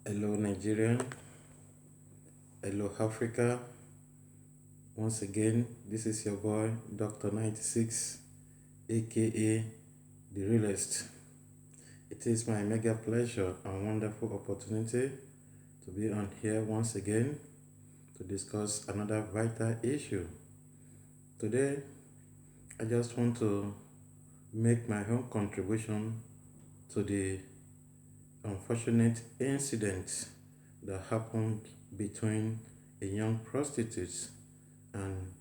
Hello Nigerian, hello Africa. Once again, this is your boy Dr. 96, aka The Realist. It is my mega pleasure and wonderful opportunity to be on here once again to discuss another vital issue. Today, I just want to make my own contribution to the unfortunate incident that happened between a young prostitute and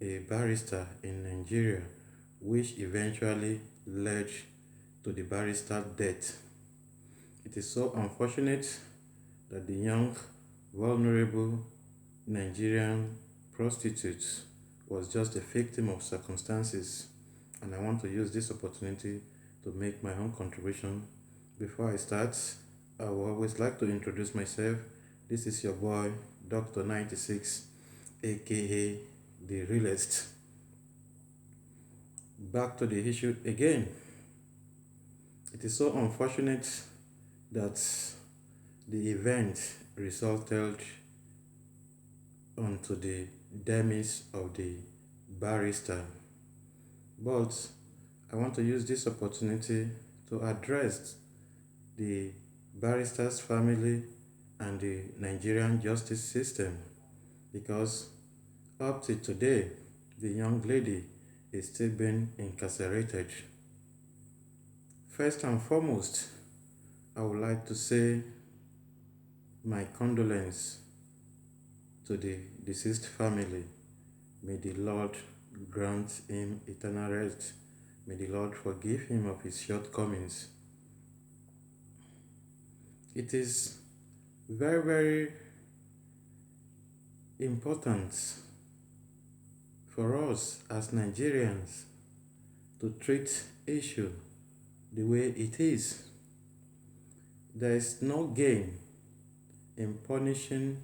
a barrister in Nigeria, which eventually led to the barrister's death. It is so unfortunate that the young, vulnerable Nigerian prostitute was just a victim of circumstances, and I want to use this opportunity to make my own contribution. Before I start, I would always like to introduce myself. This is your boy, Dr. 96, aka The Realist. Back to the issue again. It is so unfortunate that the event resulted onto the demise of the barrister. But I want to use this opportunity to address the barrister's family and the Nigerian justice system, because up to today, the young lady is still being incarcerated. First and foremost, I would like to say my condolence to the deceased family. May the Lord grant him eternal rest. May the Lord forgive him of his shortcomings. It is very, very important for us as Nigerians to treat issue the way it is. There is no gain in punishing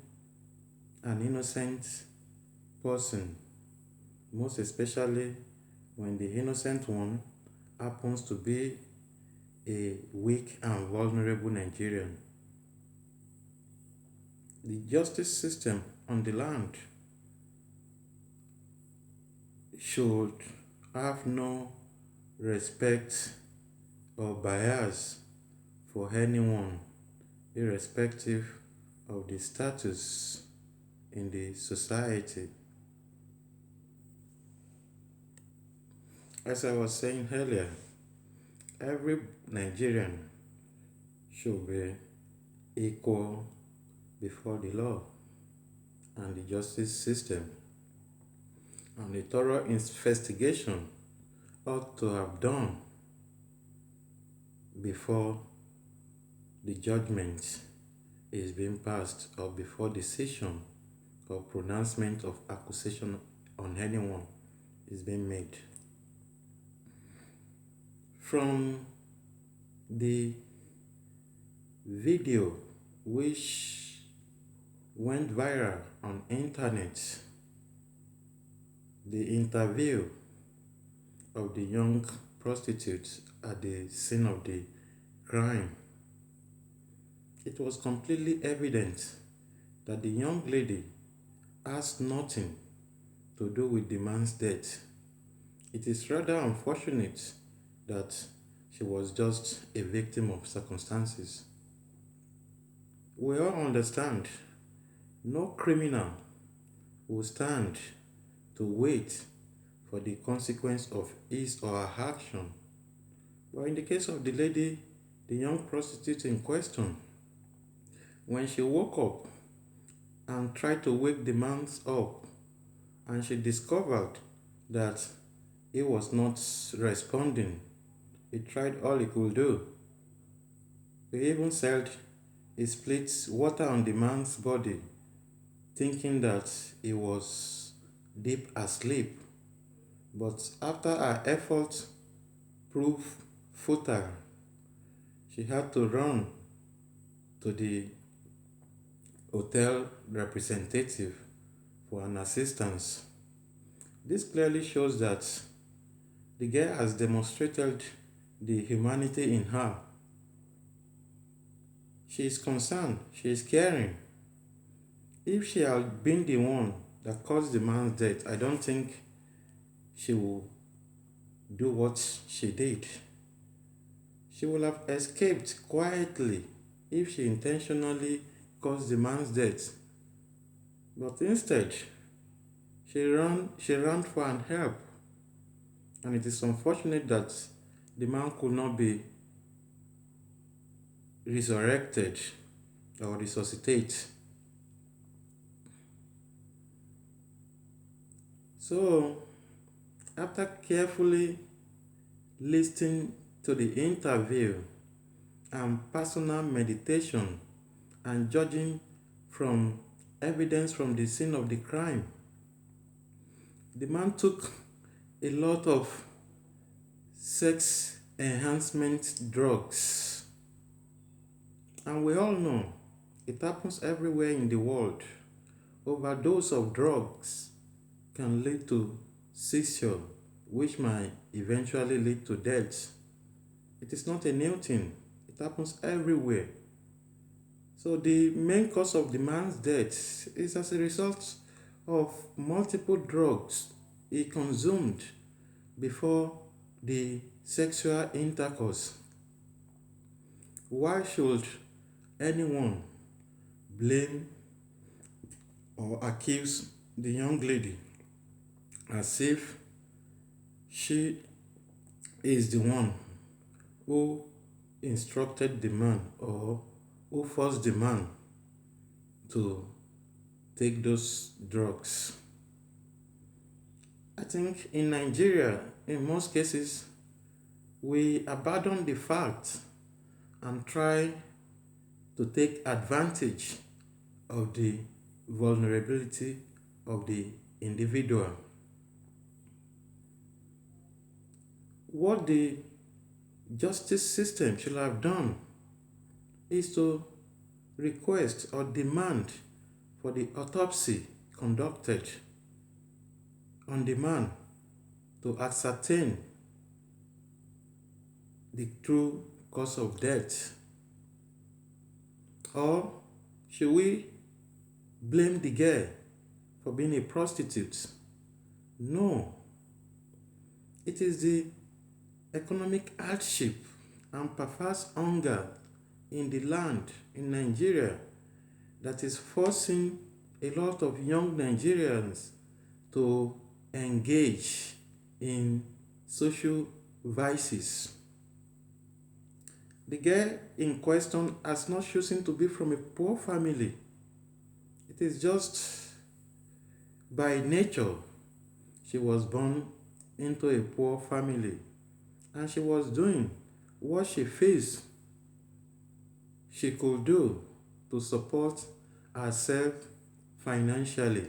an innocent person, most especially when the innocent one happens to be a weak and vulnerable Nigerian. The justice system on the land should have no respect or bias for anyone, irrespective of the status in the society. As I was saying earlier, every Nigerian should be equal before the law and the justice system, and a thorough investigation ought to have done before the judgment is being passed or before decision or pronouncement of accusation on anyone is being made. From the video which went viral on internet, the interview of the young prostitute at the scene of the crime, it was completely evident that the young lady has nothing to do with the man's death. It is rather unfortunate that she was just a victim of circumstances. We all understand no criminal will stand to wait for the consequence of his or her action. But in the case of the lady, the young prostitute in question, when she woke up and tried to wake the man up, and she discovered that he was not responding, he tried all he could do. He even said he split water on the man's body, thinking that he was deep asleep. But after her effort proved futile, she had to run to the hotel representative for an assistance. This clearly shows that the girl has demonstrated the humanity in her. She is concerned, she is caring. If she had been the one that caused the man's death, I don't think she will do what she did. She would have escaped quietly if she intentionally caused the man's death. But instead, she ran for an help. And it is unfortunate that the man could not be resurrected or resuscitated. So, after carefully listening to the interview and personal meditation and judging from evidence from the scene of the crime, the man took a lot of sex enhancement drugs. And we all know it happens everywhere in the world. Overdose of drugs can lead to seizure, which might eventually lead to death. It is not a new thing. It happens everywhere. So the main cause of the man's death is as a result of multiple drugs he consumed before the sexual intercourse. Why should anyone blame or accuse the young lady as if she is the one who instructed the man or who forced the man to take those drugs? I think in Nigeria, in most cases, we abandon the fact and try to take advantage of the vulnerability of the individual. What the justice system should have done is to request or demand for the autopsy conducted on the man to ascertain the true cause of death. Or should we blame the girl for being a prostitute? No. It is the economic hardship and perverse hunger in the land in Nigeria that is forcing a lot of young Nigerians to engage in social vices. The girl in question has not chosen to be from a poor family. It is just by nature she was born into a poor family, and she was doing what she feels she could do to support herself financially.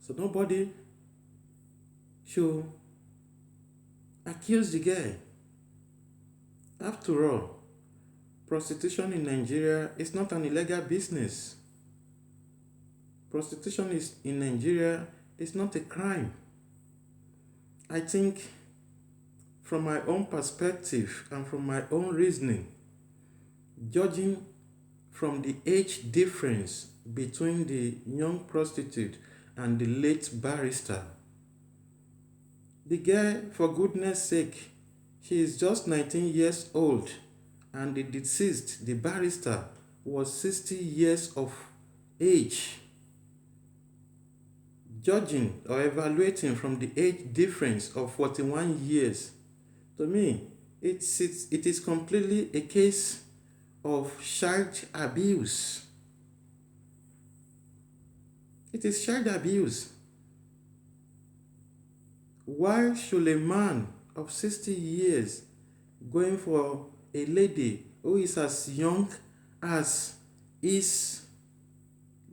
So nobody should accuse the girl. After all, prostitution in Nigeria is not an illegal business. Prostitution in Nigeria is not a crime. I think from my own perspective and from my own reasoning, judging from the age difference between the young prostitute and the late barrister, the girl, for goodness sake, she is just 19 years old, and the deceased, the barrister, was 60 years of age. Judging or evaluating from the age difference of 41 years, to me, it is completely a case of child abuse. It is child abuse. Why should a man of 60 years going for a lady who is as young as his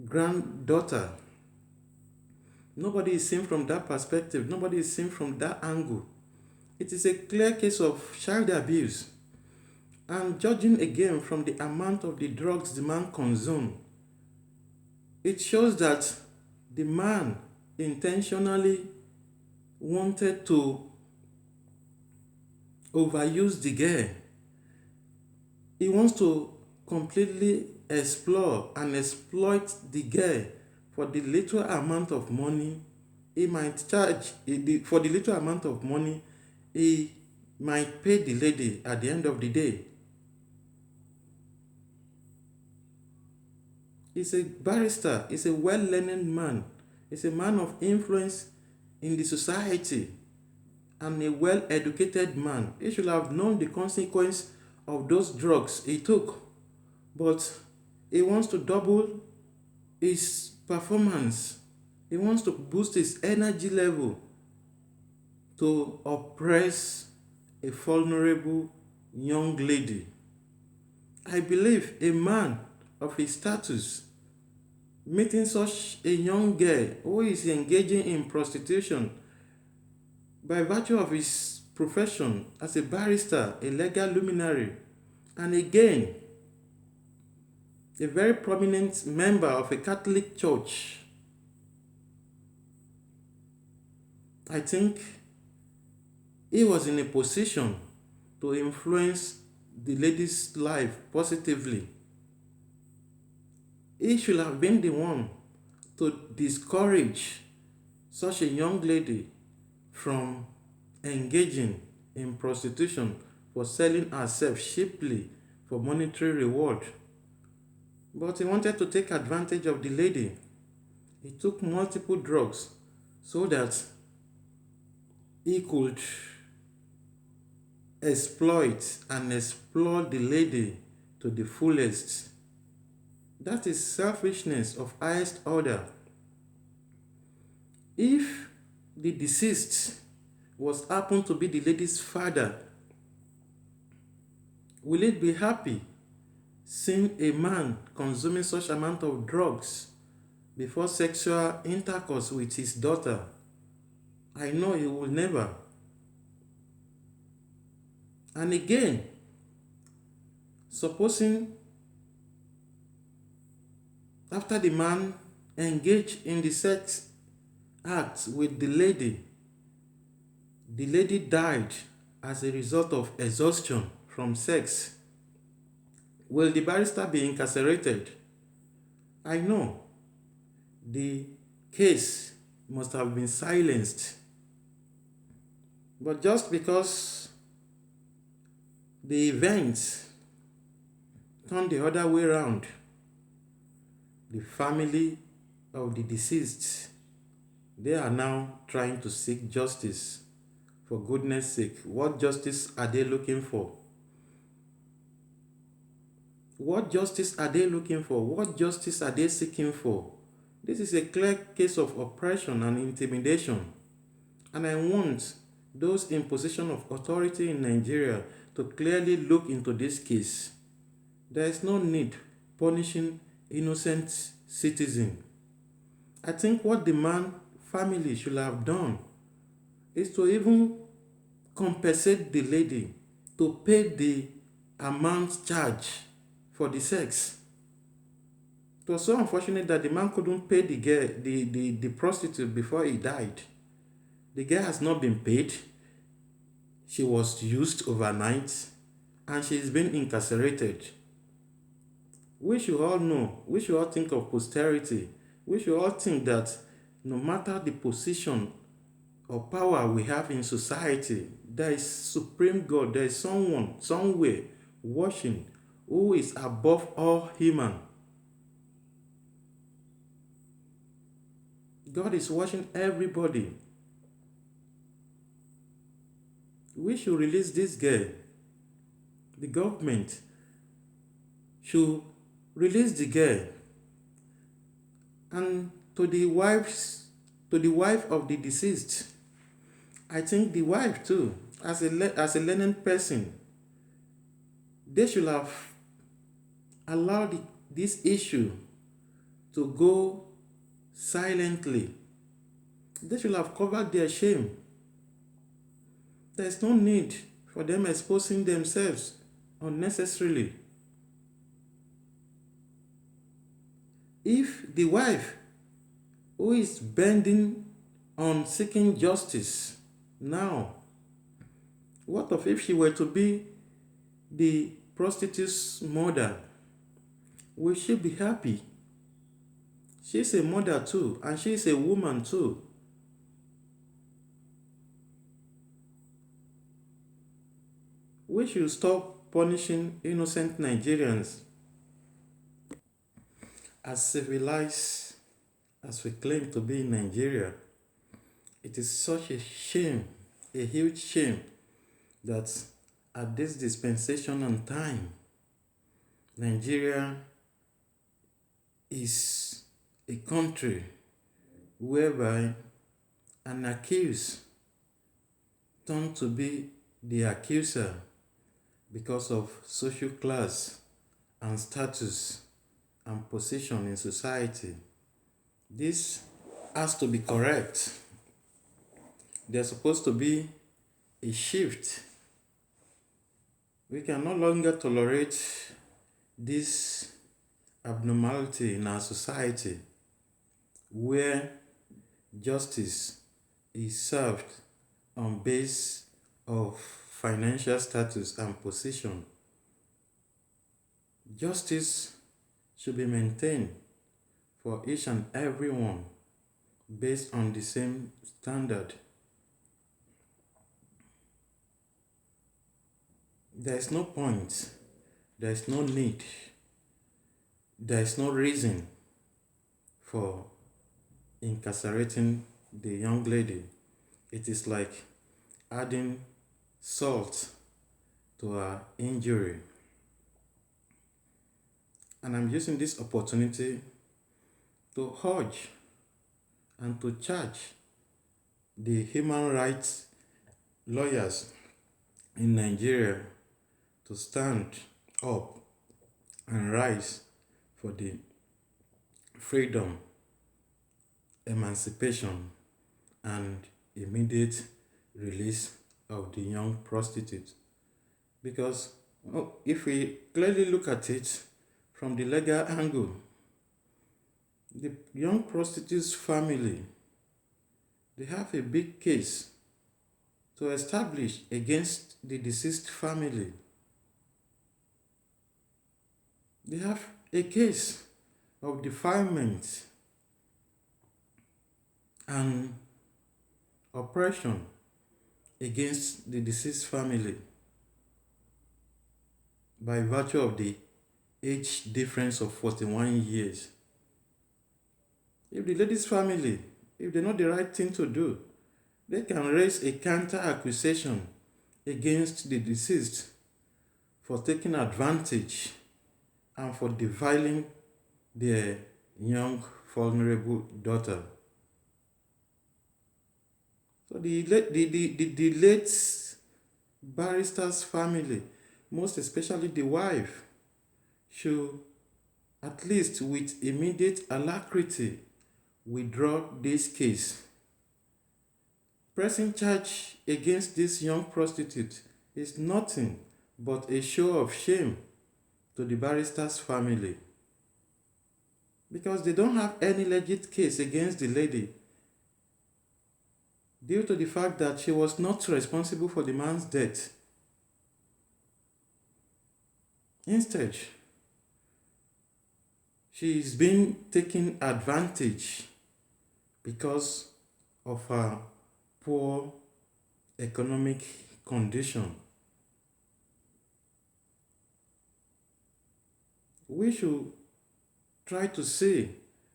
granddaughter? Nobody is seen from that perspective. Nobody is seen from that angle. It is a clear case of child abuse. And judging again from the amount of the drugs the man consumed, it shows that the man intentionally wanted to overuse the girl. He wants to completely explore and exploit the girl for the little amount of money he might charge. For the little amount of money he might pay the lady at the end of the day. He's a barrister, he's a well-learned man, he's a man of influence in the society, and a well-educated man. He should have known the consequence of those drugs he took, but he wants to double his performance. He wants to boost his energy level to oppress a vulnerable young lady. I believe a man of his status meeting such a young girl who is engaging in prostitution by virtue of his profession as a barrister, a legal luminary, and again, a very prominent member of a Catholic church. I think he was in a position to influence the lady's life positively. He should have been the one to discourage such a young lady from engaging in prostitution for selling herself cheaply for monetary reward. But he wanted to take advantage of the lady. He took multiple drugs so that he could exploit and explore the lady to the fullest. That is selfishness of highest order. If the deceased was happened to be the lady's father, will it be happy seeing a man consuming such amount of drugs before sexual intercourse with his daughter? I know he will never. And again, supposing after the man engaged in the sex act with the lady died as a result of exhaustion from sex, will the barrister be incarcerated? I know the case must have been silenced, but just because the events turned the other way around, the family of the deceased, they are now trying to seek justice. For goodness sake, what justice are they looking for? What justice are they looking for? What justice are they seeking for? This is a clear case of oppression and intimidation. And I want those in position of authority in Nigeria to clearly look into this case. There is no need punishing innocent citizens. I think what the man family should have done is to even compensate the lady to pay the amount charged for the sex. It was so unfortunate that the man couldn't pay the girl, the prostitute before he died. The girl has not been paid. She was used overnight and she's been incarcerated. We should all know, we should all think of posterity. We should all think that no matter the position or power we have in society, there is supreme God, there is someone, somewhere watching who is above all human. God is watching everybody. We should release this girl. The government should release the girl. And to the wife of the deceased, I think the wife too, as a learned person, they should have allowed this issue to go silently. They should have covered their shame. There's no need for them exposing themselves unnecessarily. If the wife who is bending on seeking justice now, what of if she were to be the prostitute's mother, will she be happy? She's a mother too, and she's a woman too. We should stop punishing innocent Nigerians. As civilized as we claim to be in Nigeria, it is such a shame, a huge shame, that at this dispensation and time, Nigeria is a country whereby an accused turned to be the accuser because of social class and status and position in society. This has to be correct. There's supposed to be a shift. We can no longer tolerate this abnormality in our society where justice is served on base of financial status and position. Justice should be maintained for each and every one based on the same standard. There is no point, there is no need, there is no reason for incarcerating the young lady. It is like adding salt to her injury. And I'm using this opportunity to urge and to charge the human rights lawyers in Nigeria to stand up and rise for the freedom, emancipation, and immediate release of the young prostitute. Because if we clearly look at it from the legal angle, the young prostitute's family, they have a big case to establish against the deceased family. They have a case of defilement and oppression against the deceased family by virtue of the age difference of 41 years. If the lady's family, if they know the right thing to do, they can raise a counter accusation against the deceased for taking advantage and for defiling their young vulnerable daughter. So the late barrister's family, most especially the wife, should at least with immediate alacrity withdraw this case. Pressing charge against this young prostitute is nothing but a show of shame to the barrister's family, because they don't have any legit case against the lady due to the fact that she was not responsible for the man's death. Instead, she is being taken advantage because of her poor economic condition. We should try to see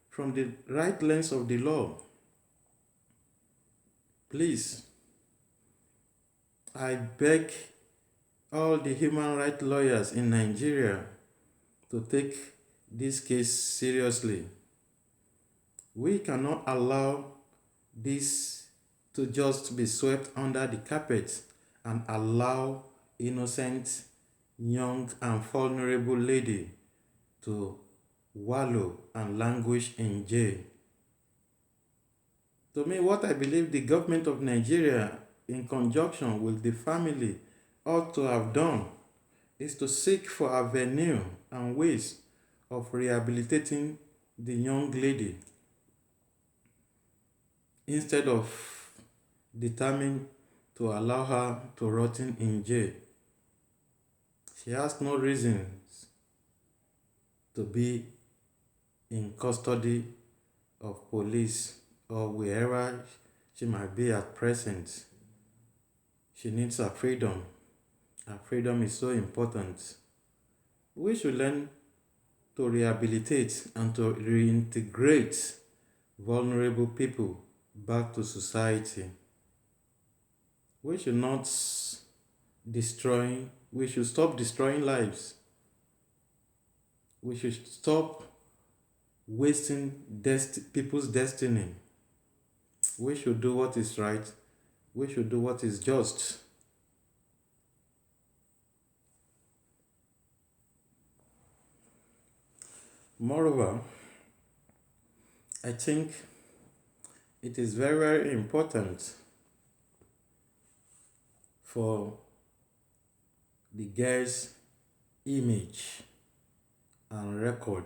from the right lens of the law. Please, I beg all the human rights lawyers in Nigeria to take this case seriously. We cannot allow this to just be swept under the carpet and allow innocent, young, and vulnerable lady to wallow and languish in jail. To me, what I believe the government of Nigeria, in conjunction with the family, ought to have done is to seek for avenue and ways of rehabilitating the young lady instead of determined to allow her to rot in jail. She has no reasons to be in custody of police or wherever she might be at present. She needs her freedom. Her freedom is so important. We should learn to rehabilitate and to reintegrate vulnerable people back to society. We should not we should stop destroying lives. We should stop wasting people's destiny. We should do what is right. We should do what is just. Moreover, I think it is very, very important for the girl's image and record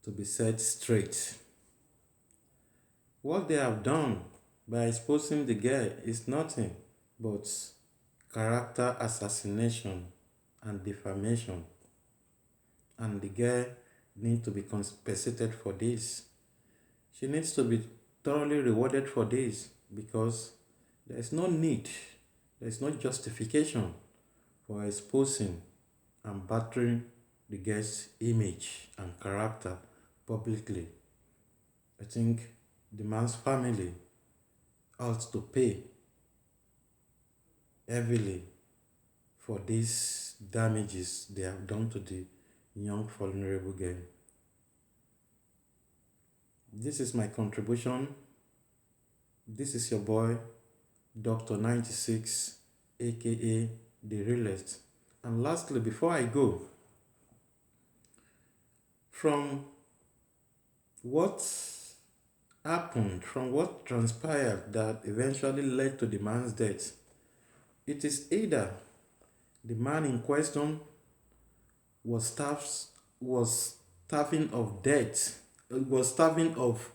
to be set straight. What they have done by exposing the girl is nothing but character assassination and defamation. And the girl needs to be compensated for this. She needs to be thoroughly rewarded for this because there is no need, there is no justification for exposing and battering the girl's image and character publicly. I think the man's family ought to pay heavily for these damages they have done to the young vulnerable girl. This is my contribution. This is your boy, Dr. 96, aka The Realist. And lastly, before I go, from what happened, from what transpired that eventually led to the man's death, it is either the man in question was starving of death, was starving of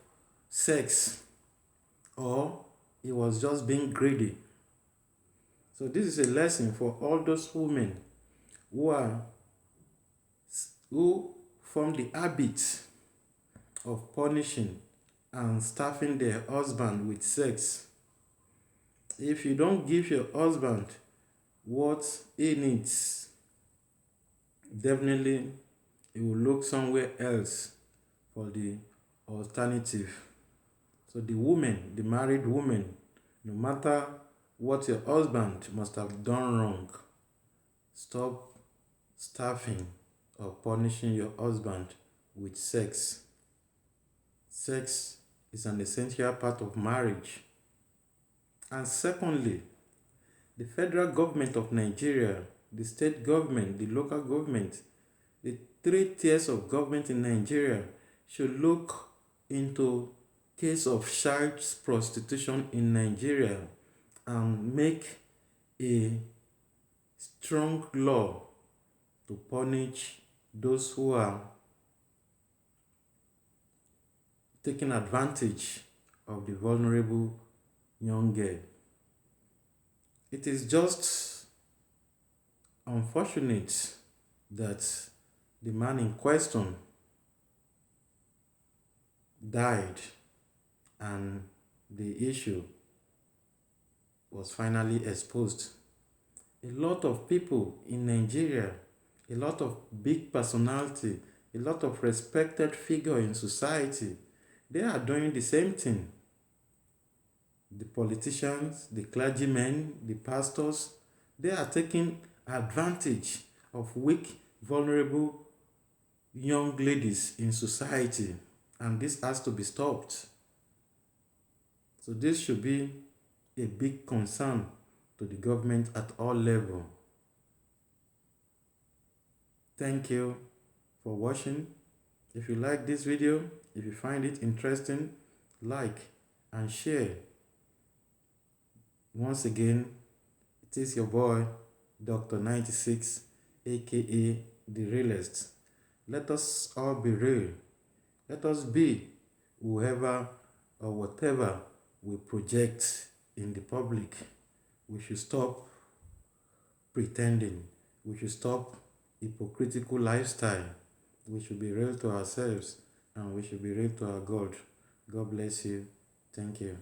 sex, or he was just being greedy. So this is a lesson for all those women who form the habit of punishing and starving their husband with sex. If you don't give your husband what he needs, definitely he will look somewhere else for the alternative. So the woman, the married woman, no matter what your husband must have done wrong, stop starving or punishing your husband with sex. Sex is an essential part of marriage. And secondly, the federal government of Nigeria, the state government, the local government, the 3 tiers of government in Nigeria should look into case of child prostitution in Nigeria and make a strong law to punish those who are taking advantage of the vulnerable young girl. It is just unfortunate that the man in question died and the issue was finally exposed. A lot of people in Nigeria, a lot of big personality, a lot of respected figure in society, they are doing the same thing. The politicians, the clergymen, the pastors, they are taking advantage of weak, vulnerable young ladies in society, and this has to be stopped. So this should be a big concern to the government at all levels. Thank you for watching. If you like this video, if you find it interesting, like and share. Once again, it is your boy, Dr. 96, aka The Realist. Let us all be real. Let us be whoever or whatever we project in the public. We should stop pretending. We should stop hypocritical lifestyle. We should be real to ourselves and we should be real to our God. God bless you. Thank you.